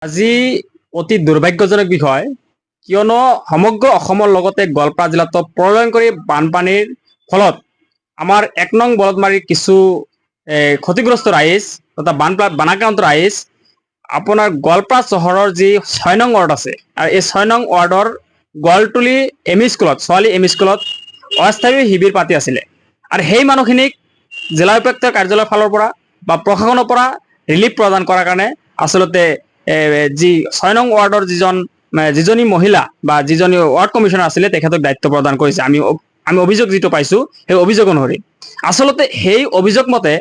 আজি অতি দুৰ্ভাগ্যজনক বিষয়, কিয়নো সমগ্ৰ অসমৰ লগতে গোৱালপাৰা জিলাতো প্ৰলয়ংকৰী বানপানীৰ ফলত আমাৰ ১ নং বলদমাৰীৰ কিছু ক্ষতিগ্ৰস্ত ৰাইজ তথা বানাক্ৰান্ত ৰাইজ আপোনাৰ গোৱালপাৰা চহৰৰ যি ৬ নং ৱাৰ্ড আছে আৰু এই ৬ নং ৱাৰ্ডৰ গোৱালটুলি এম ই স্কুলত ছোৱালী এম ই স্কুলত অস্থায়ী শিবিৰ পাতি আছিলে আৰু সেই মানুহখিনিক জিলা উপায়ুক্তৰ কাৰ্যালয়ৰ ফালৰ পৰা বা প্ৰশাসনৰ পৰা ৰিলিফ প্ৰদান কৰাৰ কাৰণে আচলতে যি ৬ নং ৱাৰ্ডৰ যিজনী মহিলা বা যিজনী ৱাৰ্ড কমিশ্যনাৰ আছিলে তেখেতক দায়িত্ব প্ৰদান কৰিছে। আমি অভিযোগ যিটো পাইছোঁ সেই অভিযোগ অনুসৰি আচলতে সেই অভিযোগ মতে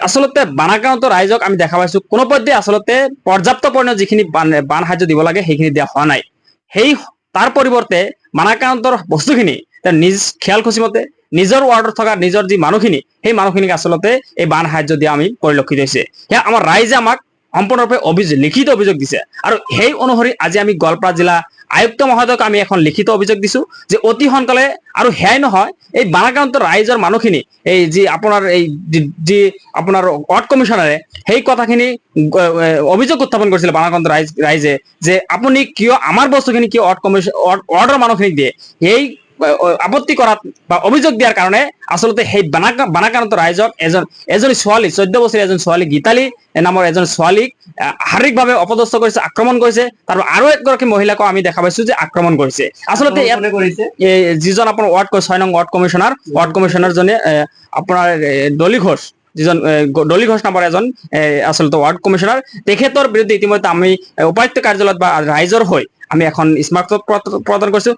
আচলতে বানাক্ৰান্ত ৰাইজক আমি দেখা পাইছোঁ কোনোপধ্যে আচলতে পৰ্যাপ্ত পৰিমাণৰ যিখিনি বান সাহায্য দিব লাগে সেইখিনি দিয়া হোৱা নাই। তাৰ পৰিৱৰ্তে বানাক্ৰান্তৰ বস্তুখিনি নিজ খেয়াল খুচি মতে নিজৰ ৱাৰ্ডত থকা নিজৰ যি মানুহখিনি সেই মানুহখিনিক আচলতে এই বান সাহায্য দিয়া আমি পৰিলক্ষিত হৈছে। সেয়া আমাৰ ৰাইজে আমাক সম্পূৰ্ণৰূপে লিখিত অভিযোগ দিছে আৰু সেই অনুসৰি আজি আমি গোৱালপাৰা জিলা আয়ুক্ত মহোদয়ক আমি এখন লিখিত অভিযোগ দিছোঁ যে অতি সোনকালে আৰু সেয়াই নহয় এই বানাক্ৰান্ত ৰাইজৰ মানুহখিনি এই যি আপোনাৰ ৱাৰ্ড কমিশ্যনাৰে সেই কথাখিনি অভিযোগ উত্থাপন কৰিছিলে বানাক্ৰান্ত ৰাইজে যে আপুনি কিয় আমাৰ বস্তুখিনি কিয় ৱাৰ্ডৰ মানুহখিনিক দিয়ে, সেই আপত্তি কৰাত বা অভিযোগ দিয়াৰ কাৰণে আচলতে সেই বানাক্ৰান্ত ৰাইজক এজনী ছোৱালী 14 বছৰীয়া এজন ছোৱালী গীতালী নামৰ এজন ছোৱালীক শাৰীৰিকভাৱে অপদস্থ কৰিছে, আক্ৰমণ কৰিছে। তাৰ আৰু এগৰাকী মহিলাকো আমি দেখা পাইছোঁ যে আক্ৰমণ কৰিছে। আচলতে যিজন আপোনাৰ ৬ নং ৱাৰ্ড কমিশ্যনাৰজনে আপোনাৰ ডলি ঘোষ, যিজন ডলি ঘোষ নামৰ এজন আচলতে ৱাৰ্ড কমিশ্যনাৰ, তেখেতৰ বিৰুদ্ধে ইতিমধ্যে আমি উপায়ুক্ত কাৰ্যালয়ত বা ৰাইজৰ হৈ আমি এখন স্মাৰক প্ৰদান কৰিছোঁ।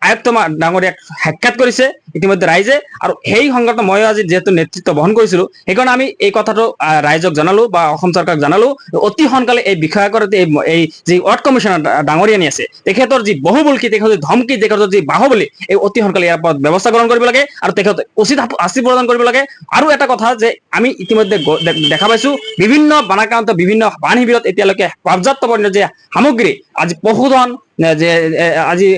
আয়ুক্ত ডাঙৰীয়াক সাক্ষাৎ কৰিছে ইতিমধ্যে ৰাইজে আৰু সেই সংক্ৰান্ত মই আজি যিহেতু নেতৃত্ব বহন কৰিছিলোঁ সেইকাৰণে আমি এই কথাটো ৰাইজক জনালোঁ বা অসম চৰকাৰক জনালোঁ অতি সোনকালে এই বিষয়াগৰাকী এই যি ৱাৰ্ড কমিশ্যনাৰ ডাঙৰীয়ানী আছে তেখেতৰ যি বহুমূলকি, তেখেতৰ ধমকি, তেখেতৰ যি বাহুবলী, এই অতি সোনকালে ইয়াৰ ওপৰত ব্যৱস্থা গ্ৰহণ কৰিব লাগে আৰু তেখেত উচিত শাস্তি প্ৰদান কৰিব লাগে। আৰু এটা কথা যে আমি ইতিমধ্যে দেখা পাইছোঁ বিভিন্ন বানাক্ৰান্ত বিভিন্ন বান শিবিৰত এতিয়ালৈকে পৰ্যাপ্ত পৰিমাণৰ যে সামগ্ৰী আজি পশুধন যে আজি